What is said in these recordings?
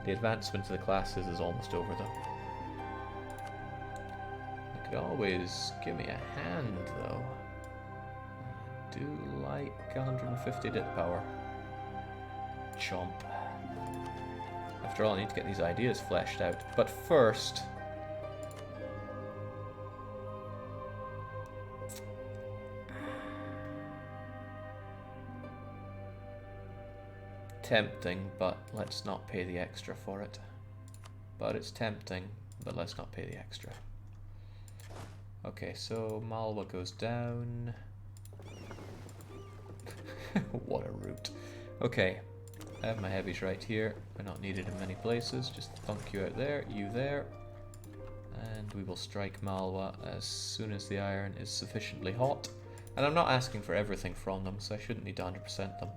The advancement of the classes is almost over though. They could always give me a hand though. I do like 150 dit power. Chomp. After all, I need to get these ideas fleshed out. But first... tempting, but let's not pay the extra for it. But it's tempting, but let's not pay the extra. Okay, so Malwa goes down. What a route. Okay, I have my heavies right here. They're not needed in many places. Just thunk you out there, you there. And we will strike Malwa as soon as the iron is sufficiently hot. And I'm not asking for everything from them, so I shouldn't need to 100% them.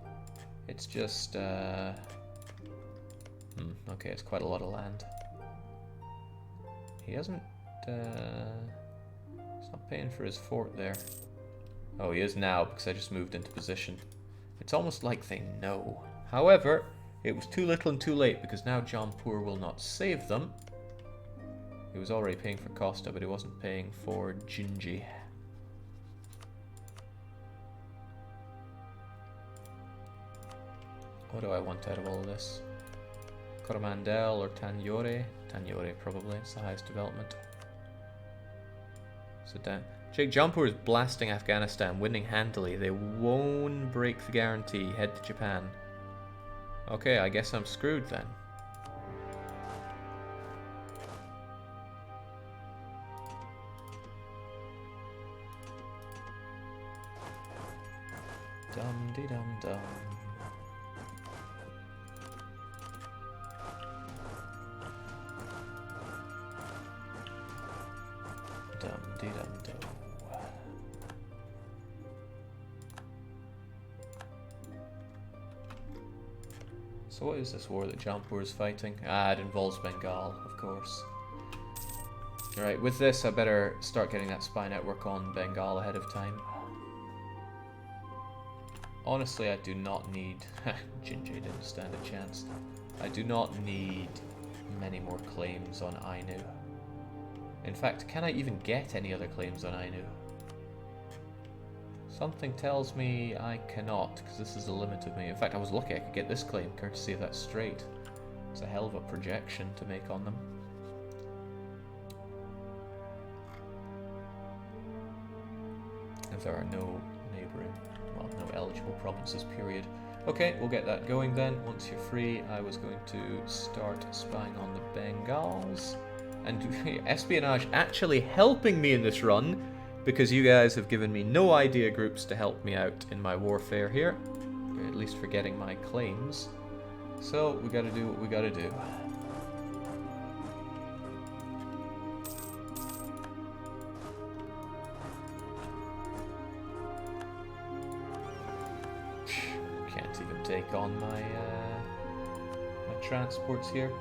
It's just, okay, it's quite a lot of land. He hasn't, he's not paying for his fort there. Oh, he is now, because I just moved into position. It's almost like they know. However, it was too little and too late, because now Jampur will not save them. He was already paying for Costa, but he wasn't paying for Jinji. What do I want out of all of this? Coromandel or Tanyore? Tanyore probably, it's the highest development. So down. Sheikh Jampur is blasting Afghanistan, winning handily. They won't break the guarantee. Head to Japan. Okay, I guess I'm screwed then. Dum-de-dum-dum. Dum-de-dum-dum. So what is this war that Jampur is fighting? Ah, it involves Bengal, of course. Alright, with this I better start getting that spy network on Bengal ahead of time. Honestly, I do not need... Jinji didn't stand a chance. I do not need many more claims on Ainu. In fact, can I even get any other claims on Ainu? Something tells me I cannot, because this is the limit of me. In fact, I was lucky I could get this claim, courtesy of that strait. It's a hell of a projection to make on them. If there are no neighbouring, well, no eligible provinces, period. Okay, we'll get that going then. Once you're free, I was going to start spying on the Bengals. And espionage actually helping me in this run, because you guys have given me no idea groups to help me out in my warfare here, or at least for getting my claims. So we gotta do what we gotta do. Can't even take on my my transports here.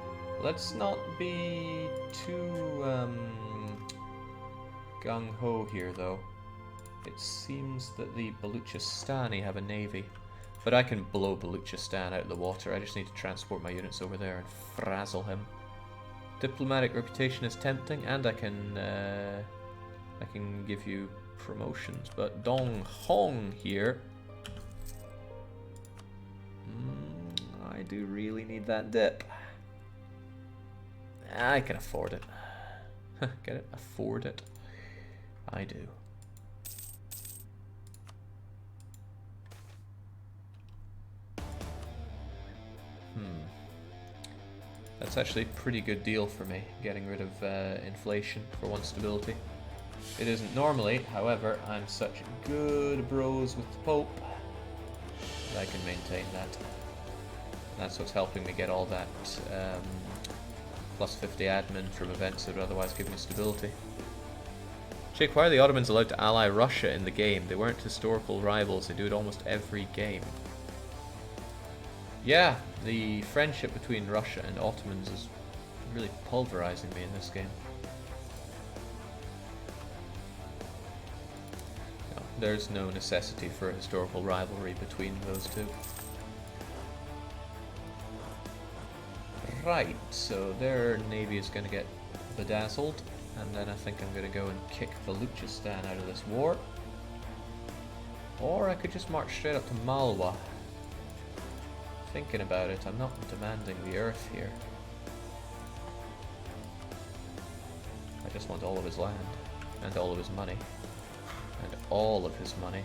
Let's not be too gung-ho here, though. It seems that the Baluchistani have a navy, but I can blow Baluchistan out of the water. I just need to transport my units over there and frazzle him. Diplomatic reputation is tempting, and I can give you promotions, but Dong Hong here. I do really need that dip. I can afford it. Get it? Afford it. I do. That's actually a pretty good deal for me, getting rid of inflation for one stability. It isn't normally, however, I'm such good bros with the Pope that I can maintain that. And that's what's helping me get all that plus 50 admin from events that would otherwise give me stability. Jake, why are the Ottomans allowed to ally Russia in the game? They weren't historical rivals, they do it almost every game. Yeah, the friendship between Russia and Ottomans is really pulverizing me in this game. No, there's no necessity for a historical rivalry between those two. Right, so their navy is going to get bedazzled, and then I think I'm going to go and kick Baluchistan out of this war. Or I could just march straight up to Malwa. Thinking about it, I'm not demanding the earth here. I just want all of his land, and all of his money, and all of his money.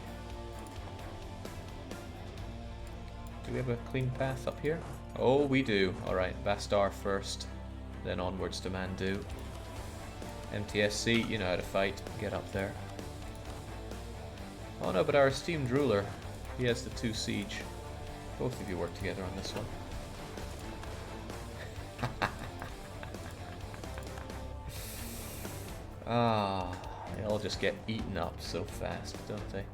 Do we have a clean path up here? Oh, we do. Alright, Bastar first, then onwards to Mandu. MTSC, you know how to fight. Get up there. Oh no, but our esteemed ruler, he has the 2 siege. Both of you work together on this one. They all just get eaten up so fast, don't they?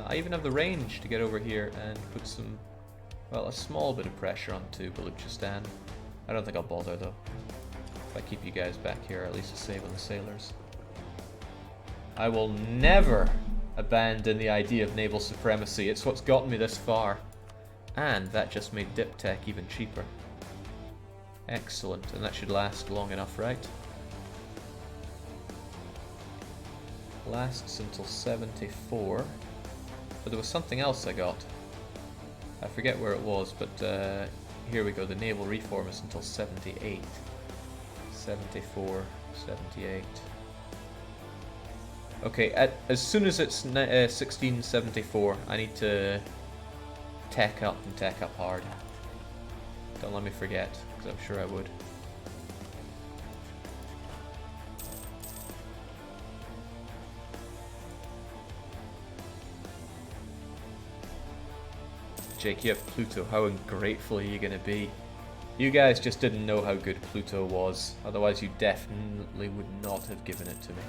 I even have the range to get over here and put some, well, a small bit of pressure onto Baluchistan. I don't think I'll bother though. If I keep you guys back here, at least to save on the sailors. I will never abandon the idea of naval supremacy. It's what's gotten me this far. And that just made Diptech even cheaper. Excellent, and that should last long enough, right? Lasts until 74. But there was something else I got. I forget where it was, but here we go. The naval reform is until 78. 74, 78. Okay, as soon as it's 1674, I need to tech up and tech up hard. Don't let me forget, because I'm sure I would. Jake, you have Pluto. How ungrateful are you going to be? You guys just didn't know how good Pluto was. Otherwise, you definitely would not have given it to me.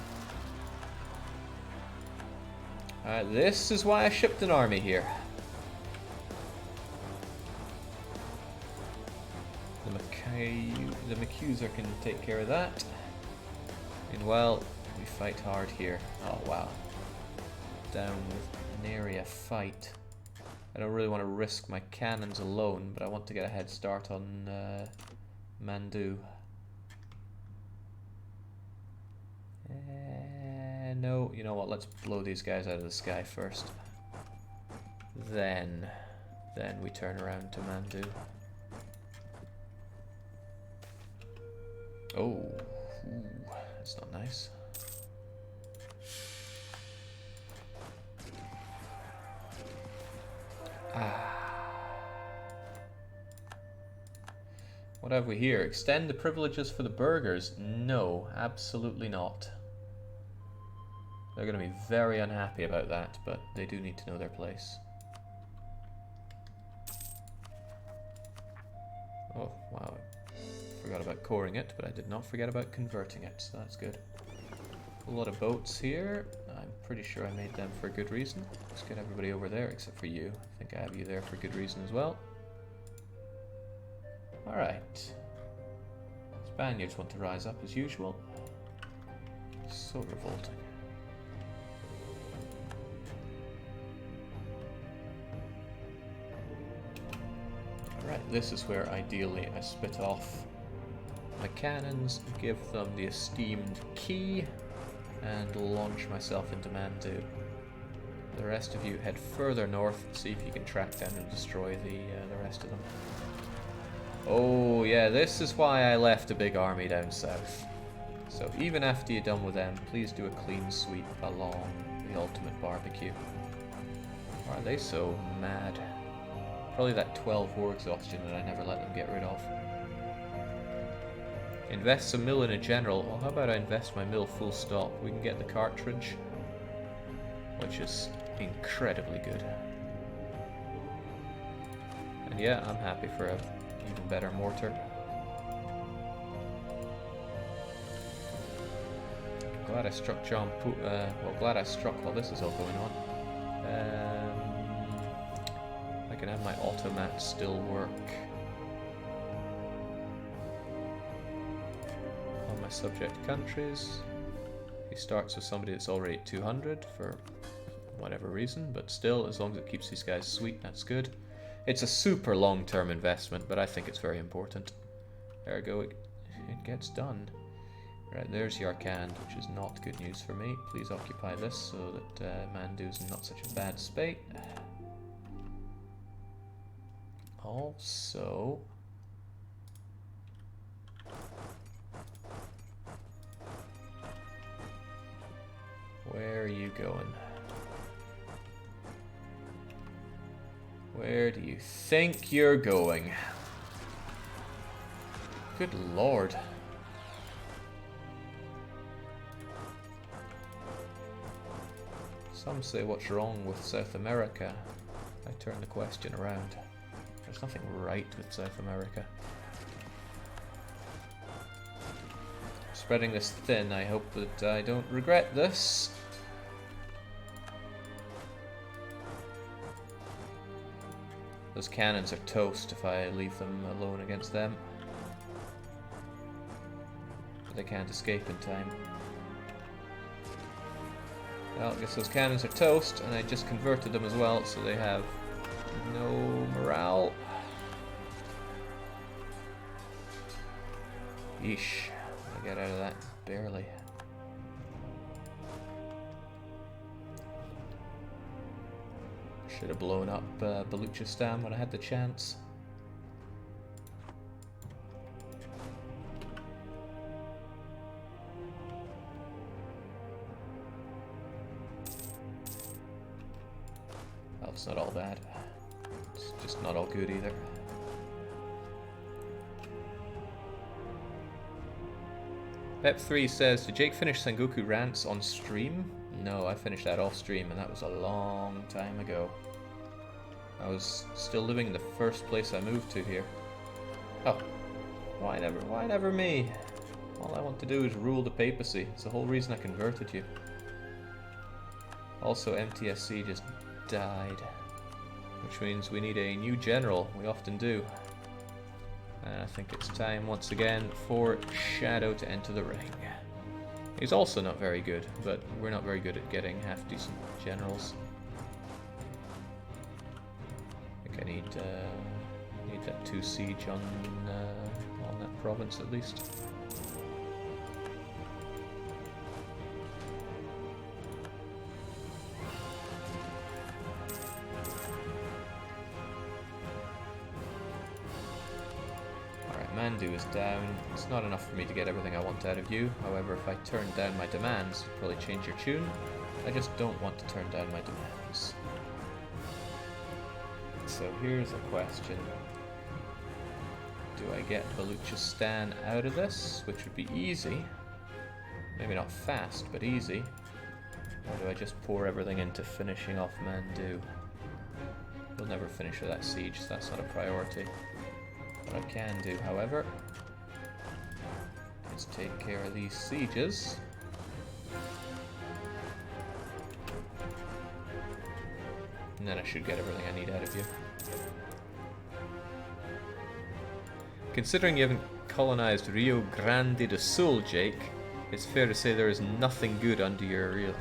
Alright, this is why I shipped an army here. The McAccuser can take care of that. Meanwhile, we fight hard here. Oh, wow. Down with an area fight. I don't really want to risk my cannons alone, but I want to get a head start on Mandu. No, you know what, let's blow these guys out of the sky first. Then we turn around to Mandu. Oh, ooh, that's not nice. What have we here? Extend the privileges for the burghers? No, absolutely not. They're going to be very unhappy about that, but they do need to know their place. Oh, wow. Forgot about coring it, but I did not forget about converting it, so that's good. A lot of boats here. I'm pretty sure I made them for a good reason. Let's get everybody over there except for you. I think I have you there for good reason as well. Alright. Spaniards want to rise up as usual. So revolting. Alright, this is where ideally I spit off my cannons, give them the esteemed key, and launch myself into Mandu. The rest of you head further north, see if you can track down and destroy the rest of them. Oh yeah, this is why I left a big army down south. So even after you're done with them, please do a clean sweep along the ultimate barbecue. Why are they so mad? Probably that 12 war exhaustion that I never let them get rid of. Invest some mill in a general. Well, how about I invest my mill full stop? We can get the cartridge, which is incredibly good. And yeah, I'm happy for a even better mortar. Glad I struck well, glad I struck while this is all going on. I can have my automat still work. On my subject countries. He starts with somebody that's already at 200 for whatever reason, but still, as long as it keeps these guys sweet, that's good. It's a super long-term investment, but I think it's very important. Ergo, it gets done. Right, there's Yarkand, which is not good news for me. Please occupy this so that Mandu's in not such a bad state. Also... where are you going? Where do you think you're going? Good lord. Some say what's wrong with South America. I turn the question around. There's nothing right with South America. Spreading this thin, I hope that I don't regret this. Those cannons are toast if I leave them alone against them. But they can't escape in time. Well, I guess those cannons are toast, and I just converted them as well, so they have no morale. Yeesh. I get out of that barely. Should have blown up Baluchistan when I had the chance. Well, it's not all bad. It's just not all good either. Pep3 says, did Jake finish Sengoku Rants on stream? No, I finished that off stream, and that was a long time ago. I was still living in the first place I moved to here. Oh, why never me? All I want to do is rule the papacy. It's the whole reason I converted you. Also, MTSC just died, which means we need a new general. We often do. And I think it's time once again for Shadow to enter the ring. He's also not very good, but we're not very good at getting half-decent generals. I think I need that 2 siege on that province at least. Mandu is down. It's not enough for me to get everything I want out of you. However, if I turn down my demands, you'll probably change your tune. I just don't want to turn down my demands. So here's a question. Do I get Baluchistan out of this? Which would be easy. Maybe not fast, but easy. Or do I just pour everything into finishing off Mandu? We'll never finish that siege, so that's not a priority. What I can do, however, is take care of these sieges. And then I should get everything I need out of you. Considering you haven't colonized Rio Grande do Sul, Jake, it's fair to say there is nothing good under your real...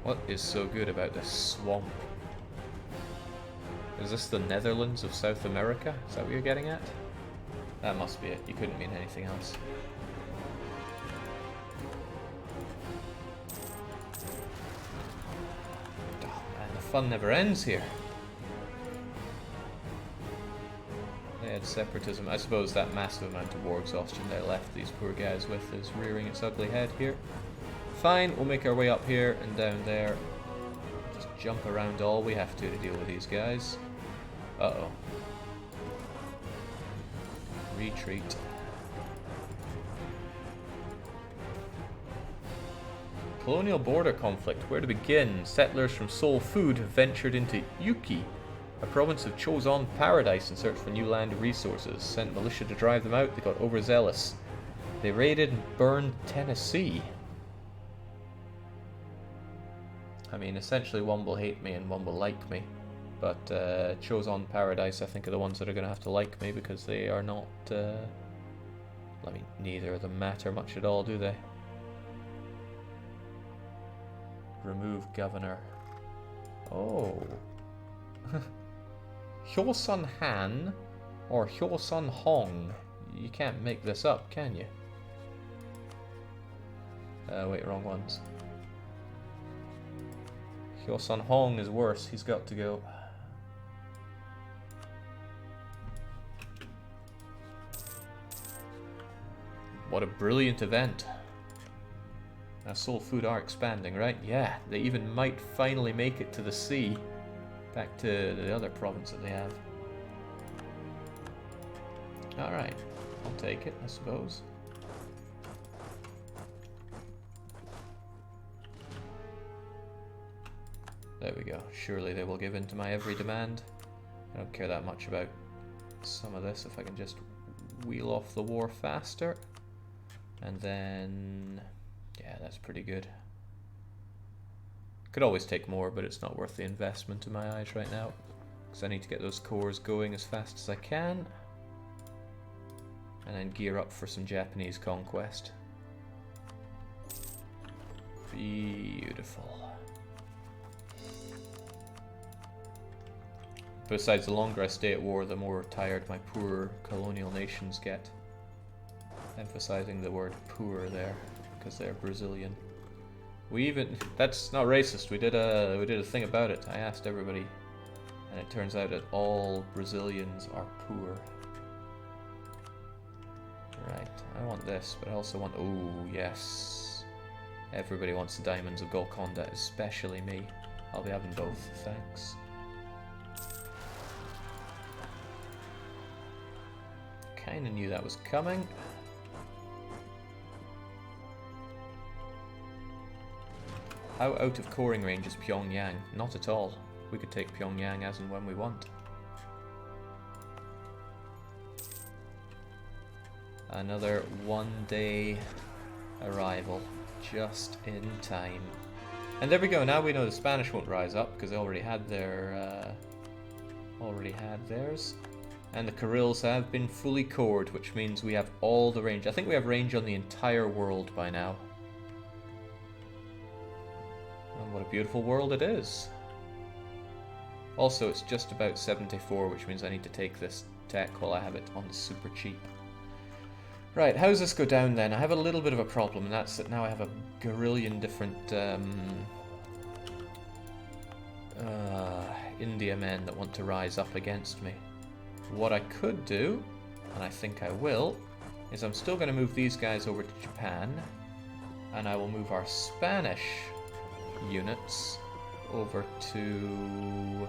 What is so good about this swamp? Is this the Netherlands of South America? Is that what you're getting at? That must be it. You couldn't mean anything else. Oh man, the fun never ends here. They had separatism. I suppose that massive amount of war exhaustion they left these poor guys with is rearing its ugly head here. Fine, we'll make our way up here and down there. Just jump around all we have to deal with these guys. Uh-oh. Retreat. Colonial border conflict. Where to begin? Settlers from Seoul Food have ventured into Yuki, a province of Choson Paradise, in search for new land resources. Sent militia to drive them out. They got overzealous. They raided and burned Tennessee. I mean, essentially one will hate me and one will like me. But Choson Paradise, I think, are the ones that are going to have to like me, because they are not... I mean, neither of them matter much at all, do they? Remove governor. Oh. Hyosun Han or Hyosun Hong. You can't make this up, can you? Wait, wrong ones. Hyosun Hong is worse. He's got to go. What a brilliant event. Now Soul Food are expanding, right? Yeah, they even might finally make it to the sea. Back to the other province that they have. Alright, I'll take it, I suppose. There we go. Surely they will give in to my every demand. I don't care that much about some of this, if I can just wheel off the war faster. And then... yeah, that's pretty good. Could always take more, but it's not worth the investment in my eyes right now. Because I need to get those cores going as fast as I can. And then gear up for some Japanese conquest. Beautiful. Besides, the longer I stay at war, the more tired my poor colonial nations get. Emphasizing the word poor there, because they're Brazilian. We even, that's not racist, we did a thing about it. I asked everybody, and it turns out that all Brazilians are poor. Right, I want this, but I also want, oh yes. Everybody wants the Diamonds of Golconda, especially me. I'll be having both, thanks. Kinda knew that was coming. How out of coring range is Pyongyang? Not at all. We could take Pyongyang as and when we want. Another one-day arrival, just in time. And there we go. Now we know the Spanish won't rise up because they already had their, theirs. And the Kurils have been fully cored, which means we have all the range. I think we have range on the entire world by now. And what a beautiful world it is. Also, it's just about 74, which means I need to take this tech while I have it on the super cheap. Right, how does this go down then? I have a little bit of a problem, and that's that now I have a gorillion different India men that want to rise up against me. What I could do, and I think I will, is I'm still going to move these guys over to Japan, and I will move our Spanish units over to...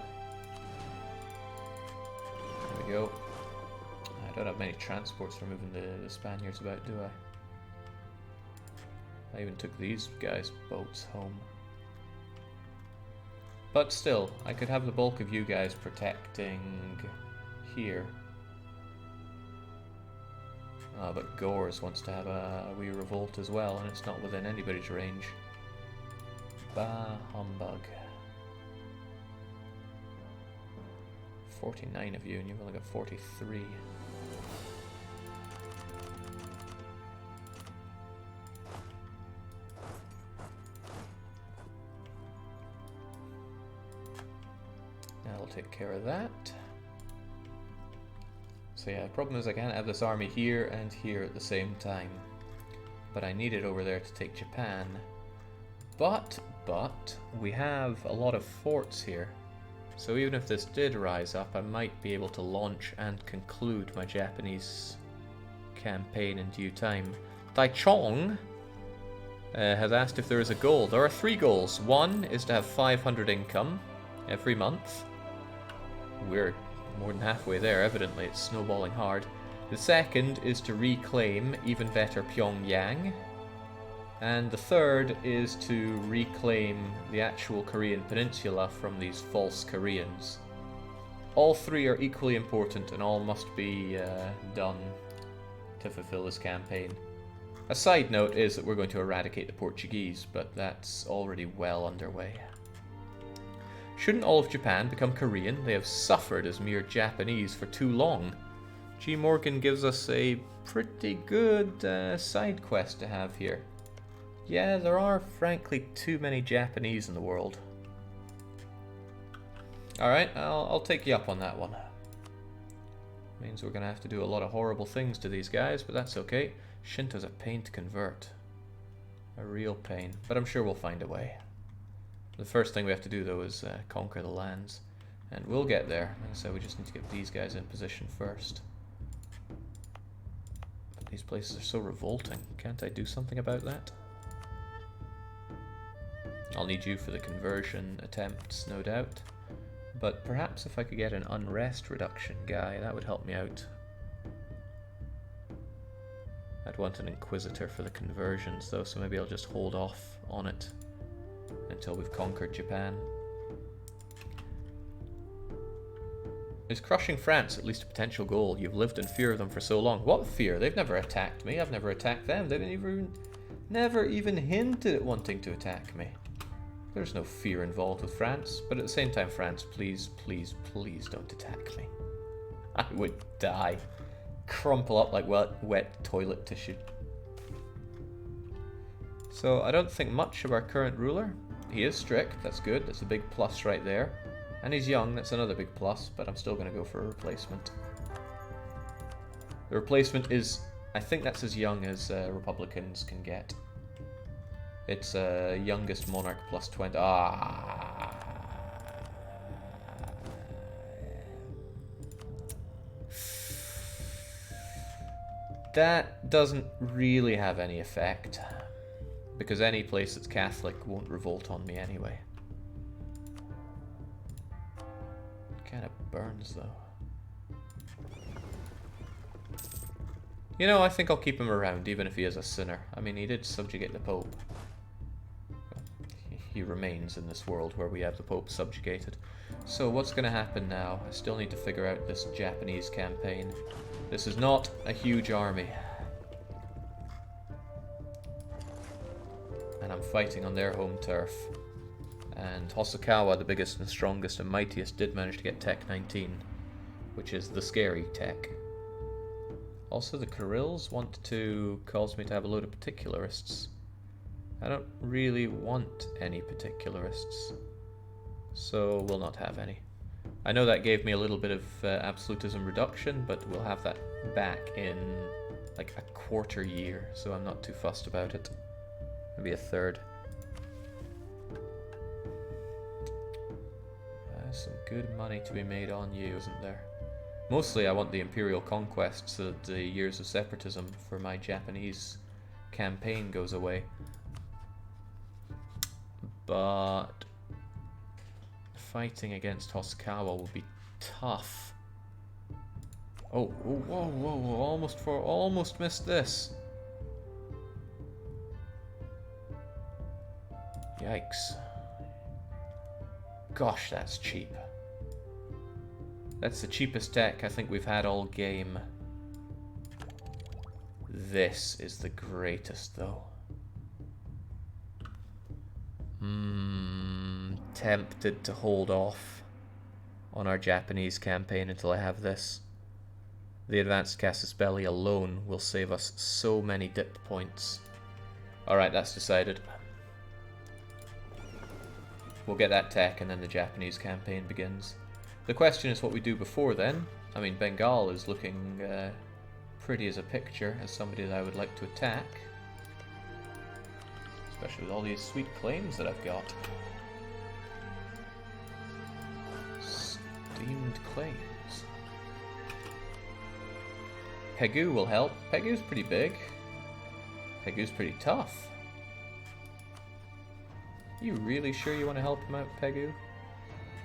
there we go. I don't have many transports for moving the Spaniards about, do I? I even took these guys' boats home. But still, I could have the bulk of you guys protecting here. But Gores wants to have a wee revolt as well, and it's not within anybody's range. Bah humbug. 49 of you, and you've only got 43. That'll take care of that. So yeah, the problem is I can't have this army here and here at the same time. But I need it over there to take Japan. But we have a lot of forts here. So even if this did rise up, I might be able to launch and conclude my Japanese campaign in due time. Taichung has asked if there is a goal. There are 3 goals. One is to have 500 income every month. We're more than halfway there, evidently. It's snowballing hard. The second is to reclaim, even better, Pyongyang. And the third is to reclaim the actual Korean peninsula from these false Koreans. All 3 are equally important and all must be done to fulfill this campaign. A side note is that we're going to eradicate the Portuguese, but that's already well underway. Shouldn't all of Japan become Korean? They have suffered as mere Japanese for too long. G. Morgan gives us a pretty good side quest to have here. Yeah, there are frankly too many Japanese in the world. Alright, I'll take you up on that one. Means we're going to have to do a lot of horrible things to these guys, but that's okay. Shinto's a pain to convert. A real pain. But I'm sure we'll find a way. The first thing we have to do, though, is conquer the lands. And we'll get there. So we just need to get these guys in position first. But these places are so revolting. Can't I do something about that? I'll need you for the conversion attempts, no doubt. But perhaps if I could get an unrest reduction guy, that would help me out. I'd want an Inquisitor for the conversions though, so maybe I'll just hold off on it until we've conquered Japan. Is crushing France at least a potential goal? You've lived in fear of them for so long. What fear? They've never attacked me. I've never attacked them. They've never even hinted at wanting to attack me. There's no fear involved with France, but at the same time, France, please, please, please don't attack me. I would die. Crumple up like wet toilet tissue. So I don't think much of our current ruler. He is strict, that's good, that's a big plus right there. And he's young, that's another big plus, but I'm still going to go for a replacement. The replacement is, I think that's as young as Republicans can get. It's youngest monarch plus 20. That doesn't really have any effect, because any place that's Catholic won't revolt on me anyway. Kind of burns though. You know, I think I'll keep him around even if he is a sinner. I mean, he did subjugate the Pope. He remains in this world where we have the Pope subjugated. So what's going to happen now? I still need to figure out this Japanese campaign. This is not a huge army. And I'm fighting on their home turf. And Hosokawa, the biggest and strongest and mightiest, did manage to get Tech 19, which is the scary tech. Also, the Kurils want to cause me to have a load of particularists. I don't really want any particularists, so we'll not have any. I know that gave me a little bit of absolutism reduction, but we'll have that back in like a quarter year, so I'm not too fussed about it. Maybe a third. Some good money to be made on you, isn't there? Mostly I want the Imperial conquest so that the years of separatism for my Japanese campaign goes away. But fighting against Hosokawa will be tough. Oh, whoa, whoa, whoa, almost missed this. Yikes. Gosh, that's cheap. That's the cheapest tech I think we've had all game. This is the greatest, though. Tempted to hold off on our Japanese campaign until I have this. The advanced Casus Belli alone will save us so many dip points. Alright, that's decided. We'll get that tech and then the Japanese campaign begins. The question is what we do before then. I mean, Bengal is looking pretty as a picture as somebody that I would like to attack. Especially with all these sweet claims that I've got. Steamed claims. Pegu will help. Pegu's pretty big. Pegu's pretty tough. You really sure you want to help him out, Pegu?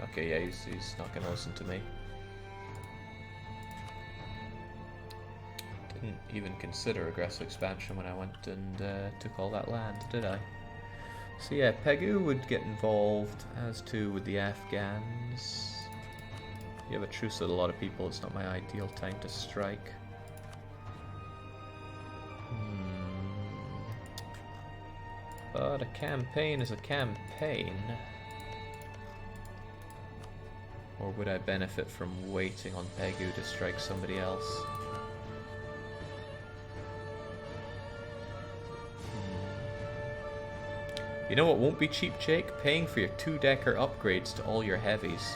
Okay, yeah, he's not going to listen to me. Didn't even consider aggressive expansion when I went and took all that land, did I? So yeah, Pegu would get involved, as too with the Afghans. You have a truce with a lot of people, it's not my ideal time to strike. But a campaign is a campaign. Or would I benefit from waiting on Pegu to strike somebody else? You know what won't be cheap, Jake? Paying for your 2-decker upgrades to all your heavies.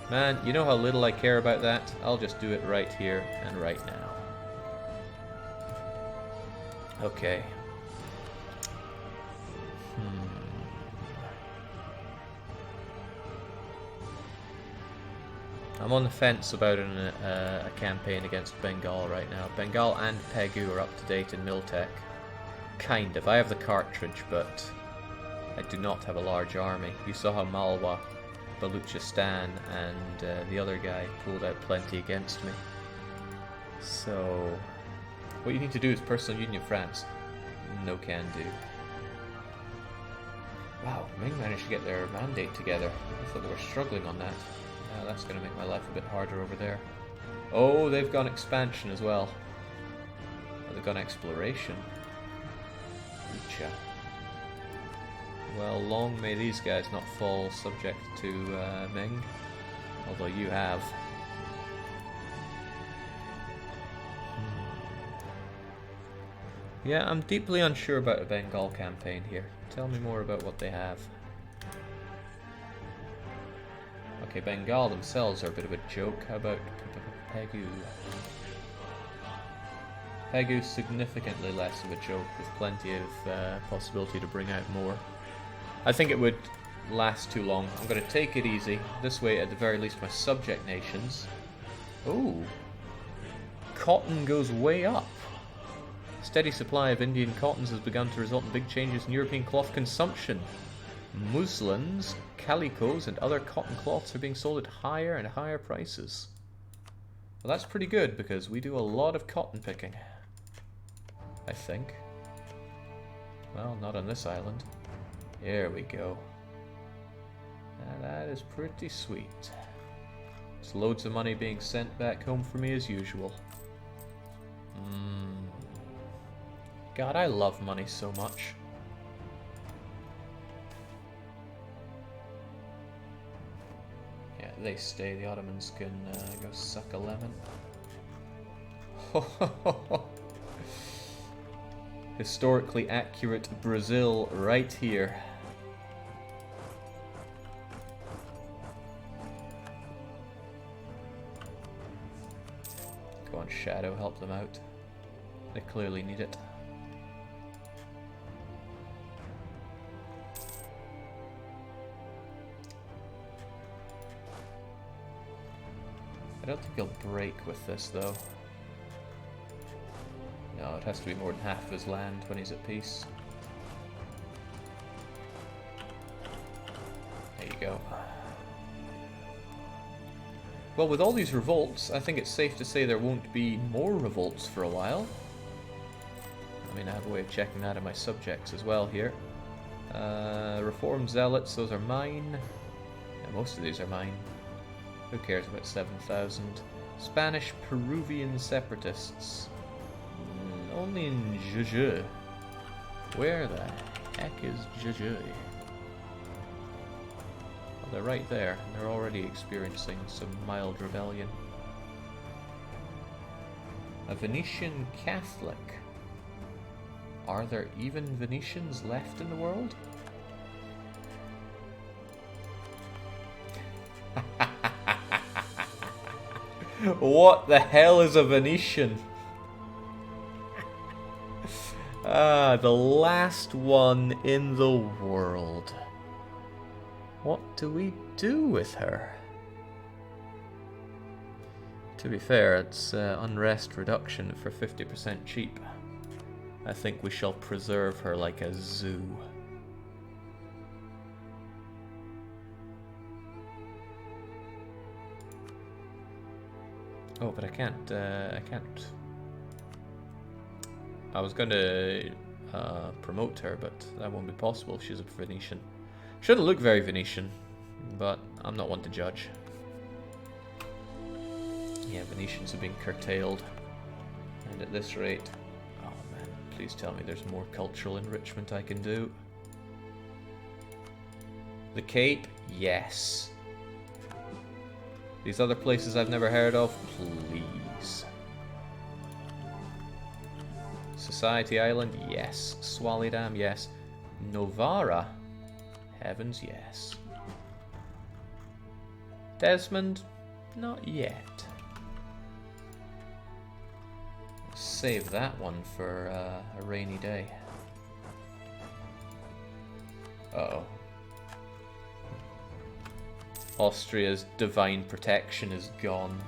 Man, you know how little I care about that? I'll just do it right here and right now. Okay. I'm on the fence about a campaign against Bengal right now. Bengal and Pegu are up to date in Miltech. Kind of. I have the cartridge, but I do not have a large army. You saw how Malwa, Baluchistan, and the other guy pulled out plenty against me. So, what you need to do is personal union France. No can do. Wow, Ming managed to get their mandate together. I thought they were struggling on that. That's going to make my life a bit harder over there. Oh, they've gone expansion as well. Oh, they've gone exploration. Ucha. Well, long may these guys not fall subject to Ming. Although you have. Yeah, I'm deeply unsure about a Bengal campaign here. Tell me more about what they have. Okay, Bengal themselves are a bit of a joke. How about Pegu? Pegu's significantly less of a joke, with plenty of possibility to bring out more. I think it would last too long. I'm going to take it easy. This way, at the very least, my subject nations... Ooh. Cotton goes way up. Steady supply of Indian cottons has begun to result in big changes in European cloth consumption. Muslins, calicos, and other cotton cloths are being sold at higher and higher prices. Well, that's pretty good, because we do a lot of cotton picking. I think. Well, not on this island. Here we go. Now that is pretty sweet. There's loads of money being sent back home for me as usual. God, I love money so much. Yeah, they stay. The Ottomans can go suck a lemon. Historically accurate Brazil right here. Go on, Shadow, help them out. They clearly need it. I don't think he'll break with this, though. No, it has to be more than half of his land when he's at peace. There you go. Well, with all these revolts, I think it's safe to say there won't be more revolts for a while. I mean, I have a way of checking that in my subjects as well here. Reformed Zealots, those are mine. Yeah, most of these are mine. Who cares about 7,000? Spanish Peruvian separatists. Only in Jujuy. Where the heck is Jujuy? Well, they're right there. They're already experiencing some mild rebellion. A Venetian Catholic. Are there even Venetians left in the world? What the hell is a Venetian? The last one in the world. What do we do with her? To be fair, it's unrest reduction for 50% cheap. I think we shall preserve her like a zoo. Oh, but I can't. I was going to promote her, but that won't be possible if she's a Venetian. Shouldn't look very Venetian, but I'm not one to judge. Yeah, Venetians have been curtailed. And at this rate... Oh man, please tell me there's more cultural enrichment I can do. The Cape? Yes. These other places I've never heard of? Please. Society Island? Yes. Swalidam? Yes. Novara? Heavens, yes. Desmond? Not yet. Save that one for a rainy day. Uh-oh. Austria's divine protection is gone.